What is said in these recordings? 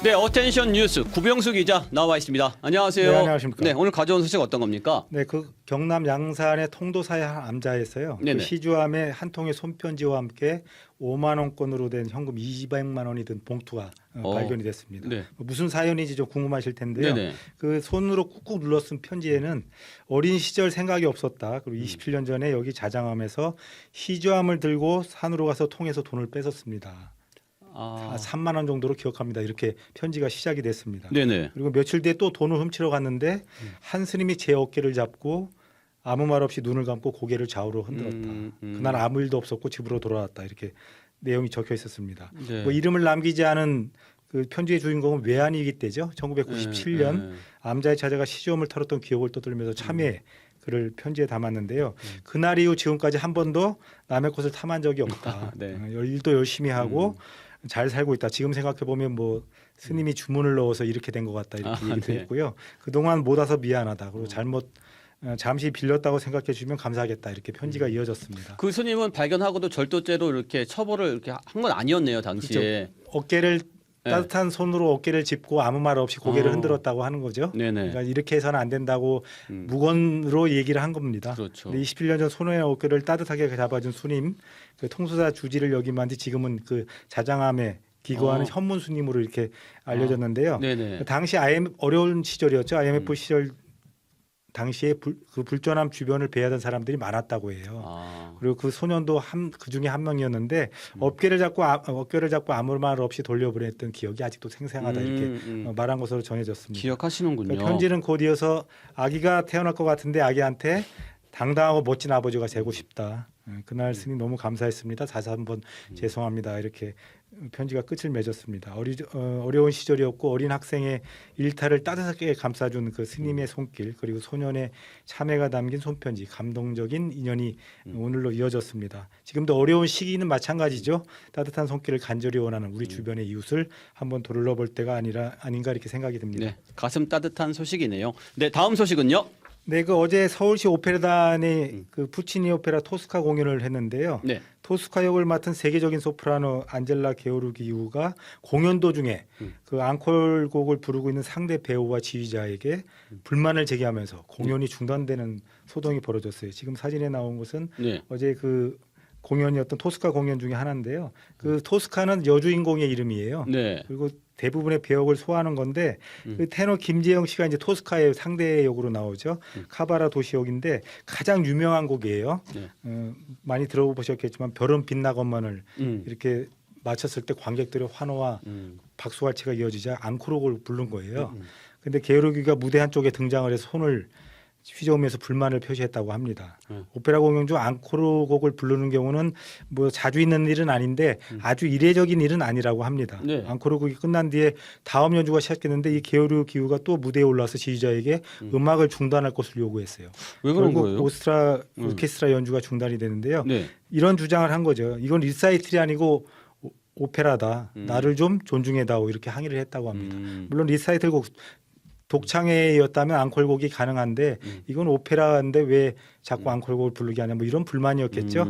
네, 어텐션 뉴스 구병수 기자 나와 있습니다. 안녕하세요. 네, 안녕하십니까. 네, 오늘 가져온 소식 어떤 겁니까? 네, 그 경남 양산의 통도사의 한 암자에서요. 네네. 그 시주함에 한 통의 손편지와 함께 5만 원권으로 된 현금 200만 원이 든 봉투가 발견이 됐습니다. 네. 무슨 사연인지 좀 궁금하실 텐데요. 네네. 그 손으로 꾹꾹 눌러 쓴 편지에는 어린 시절 생각이 없었다. 그리고 27년 전에 여기 자장암에서 시주함을 들고 산으로 가서 통에서 돈을 뺏었습니다. 3만 원 정도로 기억합니다. 이렇게 편지가 시작이 됐습니다. 네네. 그리고 며칠 뒤에 또 돈을 훔치러 갔는데 한 스님이 제 어깨를 잡고 아무 말 없이 눈을 감고 고개를 좌우로 흔들었다. 그날 아무 일도 없었고 집으로 돌아왔다. 이렇게 내용이 적혀 있었습니다. 네. 뭐 이름을 남기지 않은 그 편지의 주인공은 외환위기 때죠. 1997년 암자의 자제가 시주함을 털었던 기억을 떠들면서 참회 글을 편지에 담았는데요. 그날 이후 지금까지 한 번도 남의 것을 탐한 적이 없다. 네. 일도 열심히 하고 잘 살고 있다. 지금 생각해 보면 뭐 스님이 주문을 넣어서 이렇게 된 것 같다 이렇게 얘기도 네. 했고요. 그동안 못 와서 미안하다. 그리고 잘못 잠시 빌렸다고 생각해 주면 감사하겠다. 이렇게 편지가 이어졌습니다. 그 스님은 발견하고도 절도죄로 이렇게 처벌을 이렇게 한 건 아니었네요, 당시에. 어깨를 네. 따뜻한 손으로 어깨를 짚고 아무 말 없이 고개를 어. 흔들었다고 하는 거죠. 네네. 그러니까 이렇게 해서는 안 된다고 무건으로 얘기를 한 겁니다. 그렇죠. 근데 27년 전 손의 어깨를 따뜻하게 잡아준 스님, 그 통수사 주지를 역임한 뒤 지금은 그 자장암에 기거하는 현문 스님으로 이렇게 알려졌는데요. 네네. 그 당시 IMF 어려운 시절이었죠. IMF 시절 당시에 그 불전함 주변을 배회하던 사람들이 많았다고 해요. 그리고 그 소년도 그 중에 한 명이었는데 어깨를 잡고 아무 말 없이 돌려보냈던 기억이 아직도 생생하다 이렇게 말한 것으로 전해졌습니다. 기억하시는군요. 그 편지는 곧 이어서 아기가 태어날 것 같은데 아기한테 당당하고 멋진 아버지가 되고 싶다. 그날 스님 너무 감사했습니다. 다시 한번 죄송합니다. 이렇게 편지가 끝을 맺었습니다. 어려운 시절이었고 어린 학생의 일탈을 따뜻하게 감싸준 그 스님의 손길 그리고 소년의 참회가 담긴 손편지 감동적인 인연이 오늘로 이어졌습니다. 지금도 어려운 시기는 마찬가지죠. 따뜻한 손길을 간절히 원하는 우리 주변의 이웃을 한번 돌아볼 때가 아닌가 이렇게 생각이 듭니다. 네, 가슴 따뜻한 소식이네요. 네, 다음 소식은요. 네, 그 어제 서울시 오페라단이 그 푸치니 오페라 토스카 공연을 했는데요. 네. 토스카 역을 맡은 세계적인 소프라노 안젤라 게오르기우가 공연 도중에 그 앙콜곡을 부르고 있는 상대 배우와 지휘자에게 불만을 제기하면서 공연이 중단되는 소동이 벌어졌어요. 지금 사진에 나온 것은 네. 어제 그 공연이었던 토스카 공연 중에 하나인데요. 그 토스카는 여주인공의 이름이에요. 네. 그리고 대부분의 배역을 소화하는 건데 그 테너 김재영 씨가 이제 토스카의 상대 역으로 나오죠. 카바라 도시역인데 가장 유명한 곡이에요. 네. 많이 들어보셨겠지만 별은 빛나건만을 음. 이렇게 마쳤을 때 관객들의 환호와 박수갈채가 이어지자 앙코르곡을 부른 거예요. 근데 게오르기가 무대 한쪽에 등장을 해서 손을 휘저으면서 불만을 표시했다고 합니다. 오페라 공연 중 앙코르곡을 부르는 경우는 뭐 자주 있는 일은 아닌데 아주 이례적인 일은 아니라고 합니다. 네. 앙코르곡이 끝난 뒤에 다음 연주가 시작했는데 이 게오르기우가 또 무대에 올라와서 지휘자에게 음악을 중단할 것을 요구했어요. 왜 그런 결국 거예요? 오케스트라 연주가 중단이 되는데요. 네. 이런 주장을 한 거죠. 이건 리사이틀이 아니고 오페라다. 나를 좀 존중해다오 이렇게 항의를 했다고 합니다. 물론 리사이틀 곡 독창회였다면 앙콜곡이 가능한데 이건 오페라인데 왜 자꾸 앙콜곡을 부르게 하냐 뭐 이런 불만이었겠죠.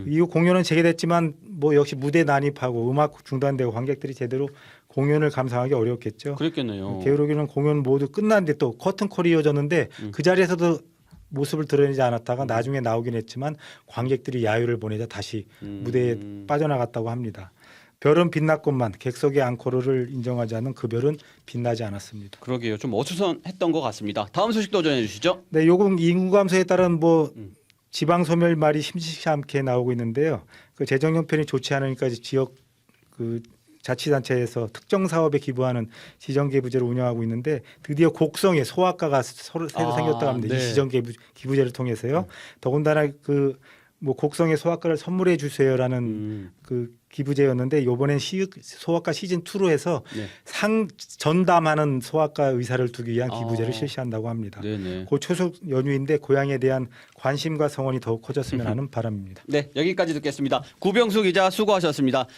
이후 공연은 재개됐지만 뭐 역시 무대 난입하고 음악 중단되고 관객들이 제대로 공연을 감상하기 어려웠겠죠. 그랬겠네요. 게오르기는 공연 모두 끝난 뒤 또 커튼콜이 이어졌는데 그 자리에서도 모습을 드러내지 않았다가 나중에 나오긴 했지만 관객들이 야유를 보내자 다시 무대에 빠져나갔다고 합니다. 별은 빛났건만 객석의 앙코르를 인정하지 않는 그 별은 빛나지 않았습니다. 그러게요. 좀 어수선했던 것 같습니다. 다음 소식도 전해 주시죠. 네, 요금 인구 감소에 따른 뭐 지방 소멸 말이 심심치 않게 나오고 있는데요. 그 재정 형편이 좋지 않으니까 지역 그 자치단체에서 특정 사업에 기부하는 지정기부제를 운영하고 있는데 드디어 곡성에 소아과가 새로 생겼다고 합니다. 네. 이 지정기부제를 통해서요. 더군다나 그 뭐 곡성에 소아과를 선물해 주세요라는 그 기부제였는데 이번엔 소아과 시즌 2로 해서 네. 상 전담하는 소아과 의사를 두기 위한 기부제를 실시한다고 합니다. 네네. 곧 추석 연휴인데 고향에 대한 관심과 성원이 더욱 커졌으면 하는 바람입니다. 네, 여기까지 듣겠습니다. 구병수 기자 수고하셨습니다.